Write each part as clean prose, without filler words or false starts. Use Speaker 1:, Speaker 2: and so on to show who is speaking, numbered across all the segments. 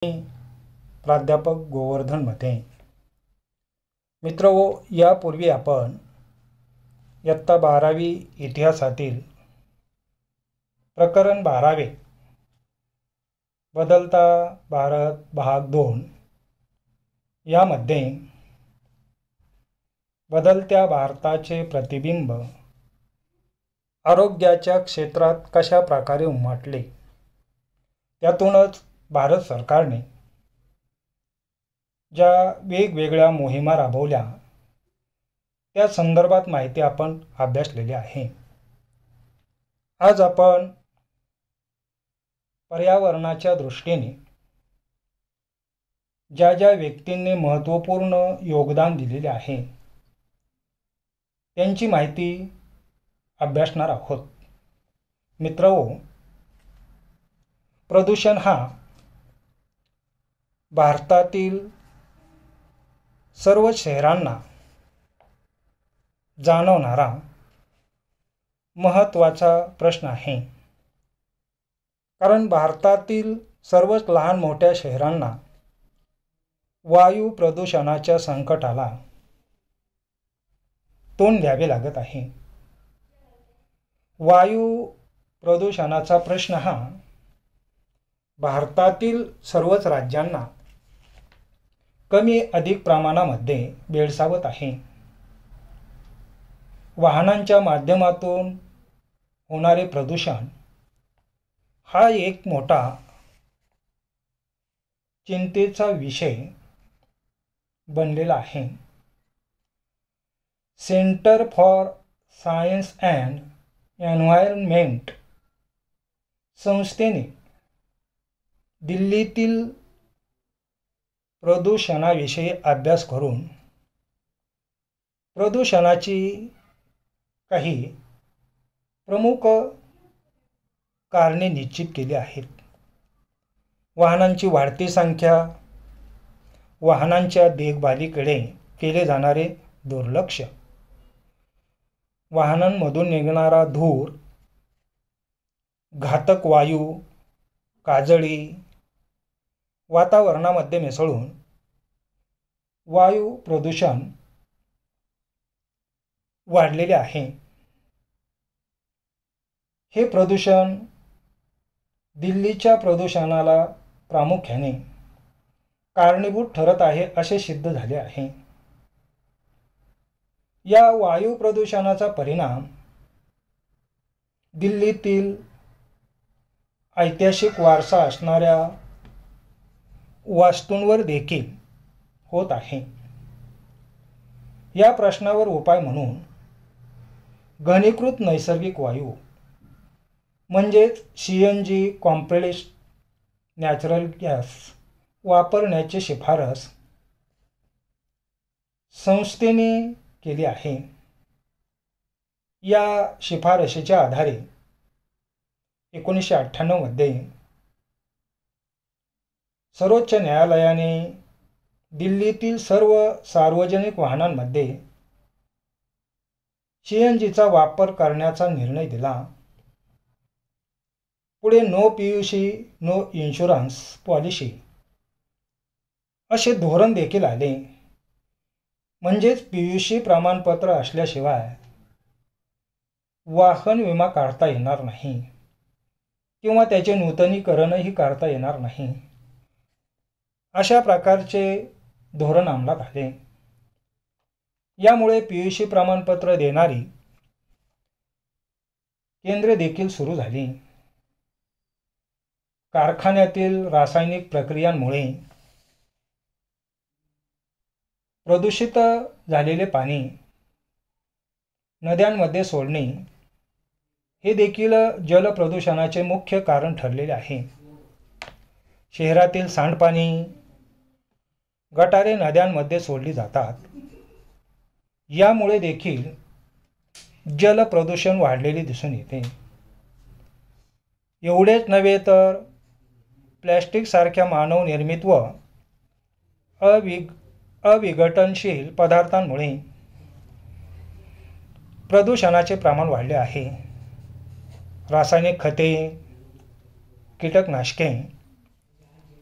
Speaker 1: प्राध्यापक गोवर्धन मते। मित्रहो, यापूर्वी आपण इयत्ता 12वी इतिहासातील प्रकरण 12वे बदलता भारत भाग 2 यामध्ये बदलत्या भारताचे प्रतिबिंब आरोग्याच्या क्षेत्रात कशा प्रकारे उमटले, त्यातूनच भारत सरकारने ज्या वेगवेगळ्या मोहिमा राबवल्या त्या संदर्भात माहिती आपण अभ्यासलेली आहे। आज आपण पर्यावरणाच्या दृष्टीने ज्या ज्या व्यक्तींनी महत्त्वपूर्ण योगदान दिलेले आहे त्यांची माहिती अभ्यासणार आहोत। मित्रहो, प्रदूषण हा भारतातील सर्व शहरांना जाणवणारा महत्त्वाचा प्रश्न आहे, कारण भारतातील सर्वच लहान मोठ्या शहरांना वायू प्रदूषणाच्या संकटाला तोंड द्यावे लागत आहे। वायू प्रदूषणाचा प्रश्न हा भारतातील सर्वच राज्यांना कमी अधिक प्रमाणामध्ये भेडसावत आहे। वाहनांच्या माध्यमातून होणारे प्रदूषण हा एक मोठा चिंतेचा विषय बनलेला आहे। Centre for science and environment संस्थेने दिल्लीतील प्रदूषणाविषयी अभ्यास करून प्रदूषणाची काही प्रमुख कारणे निश्चित केली आहेत। वाहनांची वाढती संख्या, वाहनांच्या देखभालीकडे केले जाणारे दुर्लक्ष, वाहनांमधून निघणारा धूर, घातक वायू, काजळी वातावरणामध्ये मिसळून वायू प्रदूषण वाढलेले आहे। हे प्रदूषण दिल्लीच्या प्रदूषणाला प्रामुख्याने कारणीभूत ठरत आहे असे सिद्ध झाले आहे। या वायू प्रदूषणाचा परिणाम दिल्लीतील ऐतिहासिक वारसा असणाऱ्या वास्तूंवर देखील होत आहे। या प्रश्नावर उपाय म्हणून घनीकृत नैसर्गिक वायू म्हणजेच CNG कॉम्प्रेस्ड नॅचरल गॅस वापरण्याची शिफारस संस्थेने केली आहे। या शिफारशीच्या आधारे 1998 मध्ये सर्वोच्च न्यायालयाने दिल्लीतील सर्व सार्वजनिक वाहनांमध्ये CNGचा वापर करण्याचा निर्णय दिला। पुढे no PUC no insurance policy असे धोरण देखील आले, म्हणजेच PUC प्रमाणपत्र असल्याशिवाय वाहन विमा काढता येणार नाही किंवा त्याचे नूतनीकरणही करता येणार नाही, अशा प्रकारचे धोरण अंमलात आले। यामुळे PUC प्रमाणपत्र देणारी केंद्रे देखील सुरू झाली। कारखान्यातील रासायनिक प्रक्रियांमुळे प्रदूषित झालेले पाणी नद्यांमध्ये सोडणे हे देखील जल प्रदूषणाचे मुख्य कारण ठरलेले आहे। शहरातील सांडपाणी गटारे नद्यांमध्ये सोडली जातात। यामुळे देखील जल प्रदूषण वाढलेले दिसून येते। एवढेच नव्हे तर प्लॅस्टिक सारख्या मानव निर्मित व अविघटनशील पदार्थांमुळे प्रदूषणाचे प्रमाण वाढले आहे। रासायनिक खते, कीटकनाशके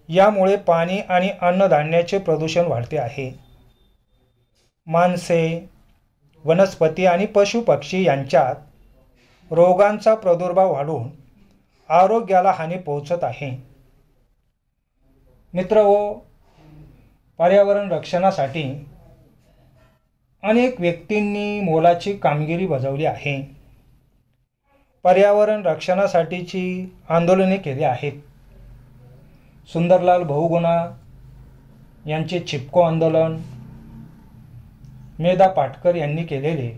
Speaker 1: यामुळे पाणी आणि अन्नधान्याचे प्रदूषण वाढते आहे. माणसे, वनस्पती आणि पशुपक्षी यांच्यात रोगांचा प्रादुर्भाव वाढून आरोग्याला हानी पोहोचत आहे. मित्रहो, पर्यावरण रक्षणासाठी अनेक व्यक्तींनी मोलाची कामगिरी बजावली आहे. पर्यावरण रक्षणासाठीची आंदोलने केली आहेत. सुंदरलाल बहुगुणा यांचे चिपको आंदोलन, मेधा पाटकर यांनी केलेले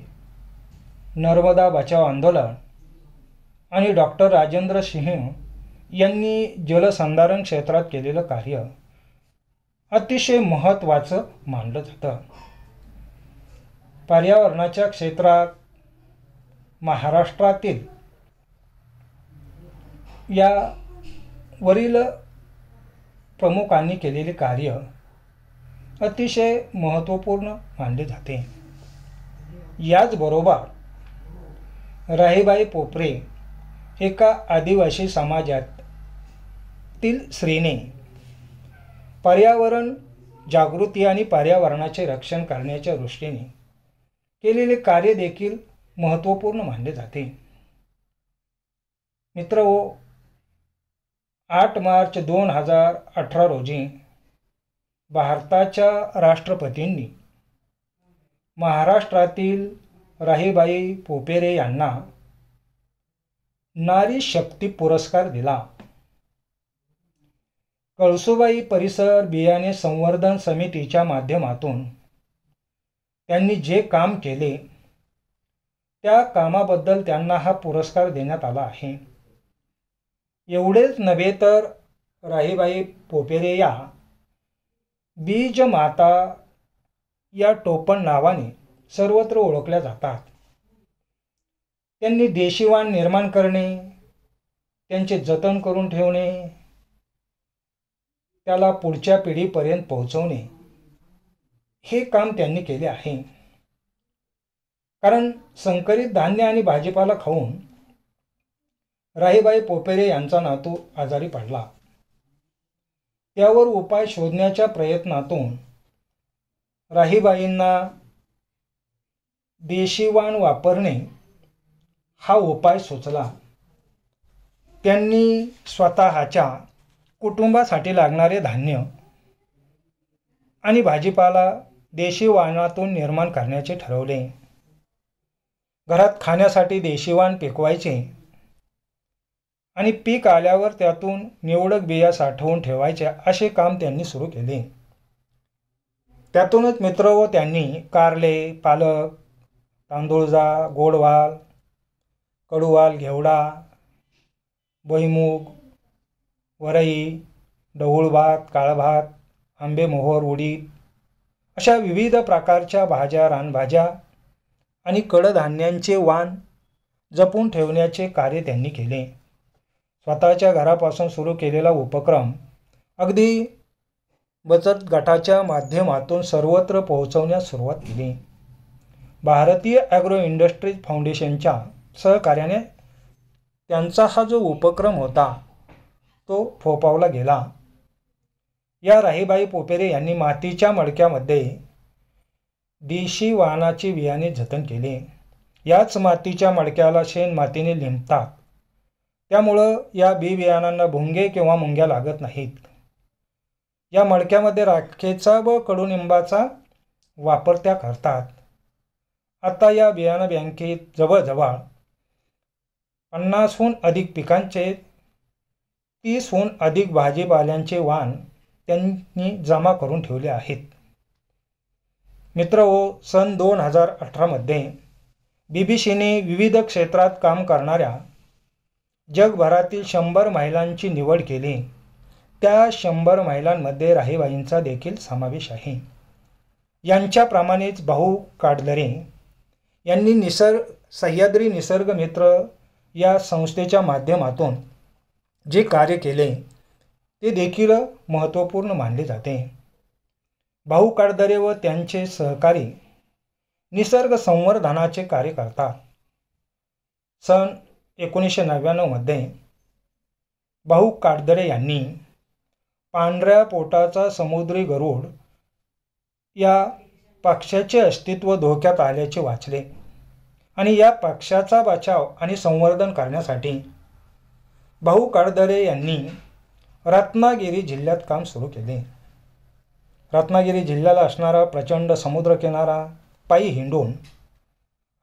Speaker 1: नर्मदा बचाव आंदोलन आणि डॉक्टर राजेंद्र सिंह यांनी जलसंधारण क्षेत्रात केलेलं कार्य अतिशय महत्त्वाचं मानलं जातं. पर्यावरणाच्या क्षेत्रात महाराष्ट्रातील या वरील प्रमुखांनी केलेले कार्य अतिशय महत्त्वपूर्ण मानले जाते. याचबरोबर राहीबाई पोपरे एका आदिवासी समाजातील स्त्रीने पर्यावरण जागृती आणि पर्यावरणाचे रक्षण करण्याच्या दृष्टीने केलेले कार्य देखील महत्त्वपूर्ण मानले जाते. मित्रहो, 8 मार्च 2018 रोजी भारताच्या राष्ट्रपतींनी महाराष्ट्रातील राहीबाई पोपेरे यांना नारी शक्ती पुरस्कार दिला. कळसुबाई परिसर बियाणे संवर्धन समितीच्या माध्यमातून त्यांनी जे काम केले त्या कामाबद्दल त्यांना हा पुरस्कार देण्यात आला आहे. एवढेच नव्हे तर राहीबाई पोपेरे या बीज माता या टोपण नावाने सर्वत्र ओळखल्या जातात. त्यांनी देशी वाण निर्माण करणे, त्यांचे जतन करून ठेवणे, त्याला पुढच्या पिढीपर्यंत पोहोचवणे हे काम त्यांनी केले आहे. कारण संकरित धान्य आणि भाजीपाला खाऊन राहीबाई पोपेरे यांचा नातू आजारी पडला. त्यावर उपाय शोधण्याच्या प्रयत्नातून राहीबाईंना देशी वाण वापरणे हा उपाय सुचला. त्यांनी स्वतःच्या कुटुंबासाठी लागणारे धान्य आणि भाजीपाला देशी वाणातून निर्माण करण्याचे ठरवले. घरात खाण्यासाठी देशी वाण पिकवायचे आणि पीक आल्यावर त्यातून निवडक बिया साठवून ठेवायचे असे काम त्यांनी सुरू केले. त्यातूनच मित्रहो, त्यांनी कारले, पालक, तांदूळजा, गोडवाल, कडूवाल, घेवडा, भुईमूग, वरई, ढवळ भात, काळभात, आंबेमोहोर, उडीद अशा विविध प्रकारच्या भाज्या, रानभाज्या आणि कडधान्यांचे वाण जपून ठेवण्याचे कार्य त्यांनी केले. स्वतःच्या घरापासून सुरू केलेला उपक्रम अगदी बचत गटाच्या माध्यमातून सर्वत्र पोहोचवण्यास सुरुवात केली. भारतीय ॲग्रो इंडस्ट्रीज फाउंडेशनच्या सहकार्याने त्यांचा हा जो उपक्रम होता तो फोफावला गेला. या राहीबाई पोपेरे यांनी मातीच्या मडक्यामध्ये देशी वाणाचे बियाणे जतन केले. याच मातीच्या मडक्याला शेण मातीने लिंबतात. त्यामुळं या बी बियाणांना भुंगे किंवा मुंग्या लागत नाहीत. या मडक्यामध्ये राखेचा व कडुनिंबाचा वापर त्या करतात. आता या बियाणं बँकेत जवळजवळ 50हून अधिक पिकांचे 30हून अधिक भाजीपाल्यांचे वाण त्यांनी जमा करून ठेवले आहेत. मित्रहो, सन 2018 मध्ये बीबीसीने विविध क्षेत्रात काम करणाऱ्या जगभरातील 100 महिलांची निवड केली. त्या 100 महिलांमध्ये राहीबाईंचा देखील समावेश आहे. यांच्याप्रमाणेच भाऊ काटदरे यांनी सह्याद्री निसर्ग मित्र या संस्थेच्या माध्यमातून जे कार्य केले ते देखील महत्त्वपूर्ण मानले जाते. भाऊ काटदरे व त्यांचे सहकारी निसर्ग संवर्धनाचे कार्य करतात. सन 1999 मध्ये भाऊ काटदरे यांनी पांढऱ्या पोटाचा समुद्री गरुड या पक्ष्याचे अस्तित्व धोक्यात आल्याचे वाचले आणि या पक्ष्याचा बचाव आणि संवर्धन करण्यासाठी भाऊ कडदरे यांनी रत्नागिरी जिल्ह्यात काम सुरू केले. रत्नागिरी जिल्ह्याला असणारा प्रचंड समुद्रकिनारा पायी हिंडून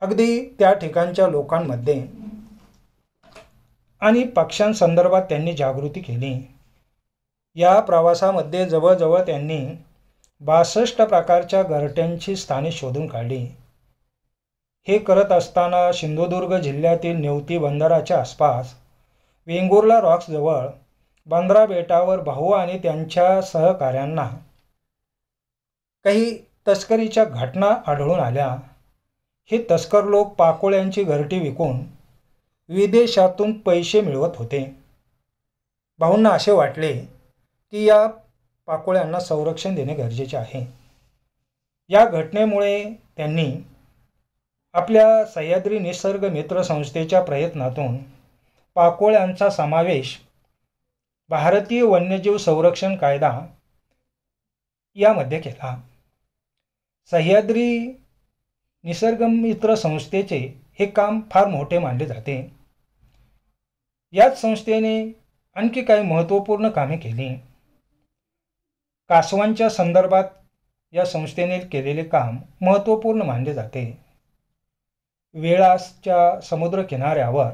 Speaker 1: अगदी त्या ठिकाणच्या लोकांमध्ये आणि पक्ष्यांसंदर्भात त्यांनी जागृती केली. या प्रवासामध्ये जवळजवळ त्यांनी 62 प्रकारच्या घरट्यांची स्थाने शोधून काढली. हे करत असताना सिंधुदुर्ग जिल्ह्यातील नेवती बंदराच्या आसपास वेंगुर्ला रॉक्सजवळ बंदरा बेटावर भाऊ आणि त्यांच्या सहकाऱ्यांना काही तस्करीच्या घटना आढळून आल्या. हे तस्कर लोक पाकोळ्यांची घरटी विकून विदेशातून पैसे मिळवत होते. भाऊंना असे वाटले की या पाकोळ्यांना संरक्षण देणे गरजेचे आहे. या घटनेमुळे त्यांनी आपल्या सह्याद्री निसर्ग मित्र संस्थेच्या प्रयत्नातून पाकोळ्यांचा समावेश भारतीय वन्यजीव संरक्षण कायदा यामध्ये केला. सह्याद्री निसर्ग मित्र संस्थेचे हे काम फार मोठे मानले जाते. याच संस्थेने आणखी काही महत्त्वपूर्ण कामे केली. कासवांच्या संदर्भात या संस्थेने केलेले काम महत्त्वपूर्ण मानले जाते. वेळासच्या समुद्र किनाऱ्यावर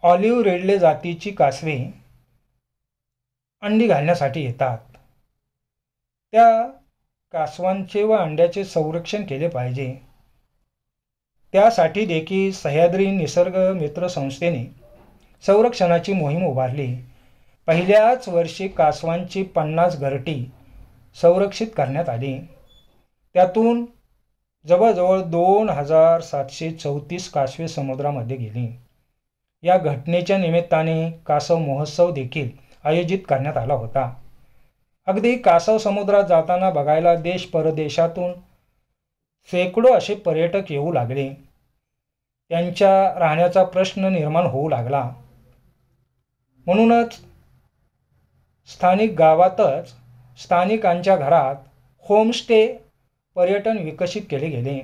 Speaker 1: ऑलिव्ह रिडले जातीची कासवे अंडी घालण्यासाठी येतात. त्या कासवांचे व अंड्याचे संरक्षण केले पाहिजे. त्यासाठी देखील सह्याद्री निसर्ग मित्र संस्थेने संरक्षणाची मोहीम उभारली. पहिल्याच वर्षी कासवांची 50 घरटी संरक्षित करण्यात आली. त्यातून जवळजवळ 2734 कासवे समुद्रामध्ये गेली. या घटनेच्या निमित्ताने कासव महोत्सव देखील आयोजित करण्यात आला होता. अगदी कासव समुद्रात जाताना बघायला देश परदेशातून शेकडो असे पर्यटक येऊ लागले. त्यांच्या राहण्याचा प्रश्न निर्माण होऊ लागला. म्हणूनच स्थानिक गावातच स्थानिकांच्या घरात होमस्टे पर्यटन विकसित केले गेले.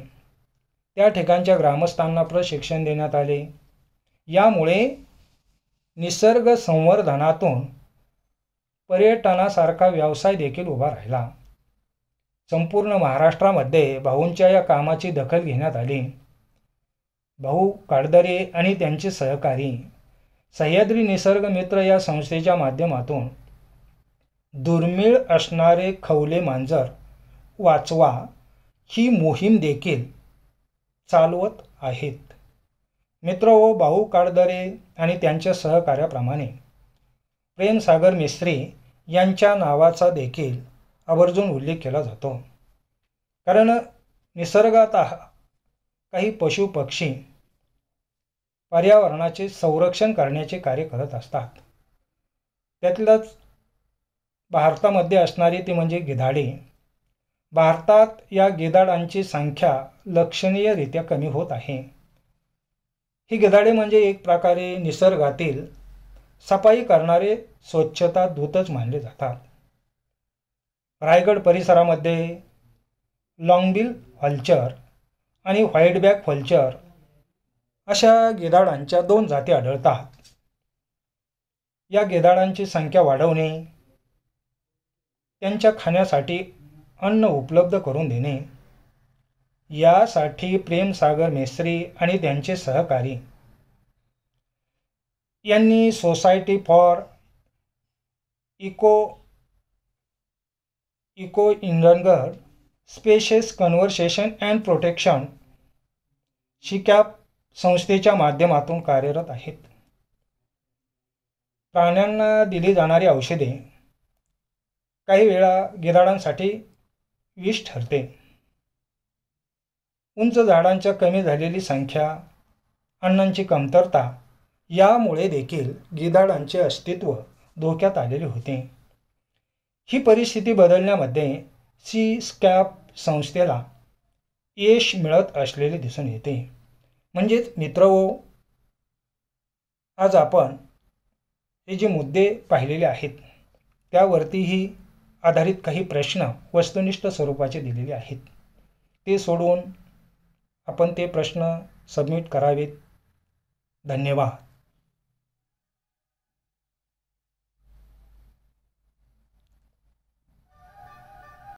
Speaker 1: त्या ठिकाणच्या ग्रामस्थांना प्रशिक्षण देण्यात आले. यामुळे निसर्ग संवर्धनातून पर्यटनासारखा व्यवसाय देखील उभा राहिला. संपूर्ण महाराष्ट्रामध्ये भाऊंच्या या कामाची दखल घेण्यात आली. भाऊ कडदरे आणि त्यांचे सहकारी सह्याद्री निसर्ग मित्र या संस्थेच्या माध्यमातून दुर्मिळ असणारे खवले मांजर वाचवा ही मोहीम देखील चालवत आहेत. मित्रहो, भाऊ कडदरे आणि त्यांच्या सहकार्याप्रमाणे प्रेमसागर मेस्त्री यांच्या नावाचा देखील आवर्जून उल्लेख केला जातो. कारण निसर्गात काही पशु पक्षी पर्यावरणाचे संरक्षण करण्याचे कार्य करत असतात. त्यातलंच भारतामध्ये असणारी ती म्हणजे गिधाडे. भारतात या गिधाडांची संख्या लक्षणीयरित्या कमी होत आहे. ही गिधाडे म्हणजे एक प्रकारे निसर्गातील सफाई करणारे स्वच्छता दूतच मानले जातात. रायगड परिसरामध्ये लॉंगबिल व्हल्चर आणि व्हाईटबॅक व्हल्चर अशा गिधाडांच्या 2 जाती आढळतात. या गिधाडांची संख्या वाढवणे, त्यांच्या खाण्यासाठी अन्न उपलब्ध करून देणे यासाठी प्रेमसागर मेस्त्री आणि त्यांचे सहकारी यांनी society for eco endangered species conversation and protection शिकॅप संस्थेच्या माध्यमातून कार्यरत आहेत. प्राण्यांना दिली जाणारी औषधे काही वेळा गिधाडांसाठी विष ठरते. उंच झाडांच्या कमी झालेली संख्या, अन्नांची कमतरता यामुळे देखील गिधाडांचे अस्तित्व धोक्यात आलेले होते. ही परिस्थिती बदलण्यामध्ये स्कॅप संस्थेला यश मिळत असलेले दिसून येते. म्हणजेच मित्रहो, आज आपण हे जे मुद्दे पाहिलेले आहेत त्यावरतीही आधारित काही प्रश्न वस्तुनिष्ठ स्वरूपाचे दिलेले आहेत. ते सोडवून आपण ते प्रश्न सबमिट करावेत. धन्यवाद.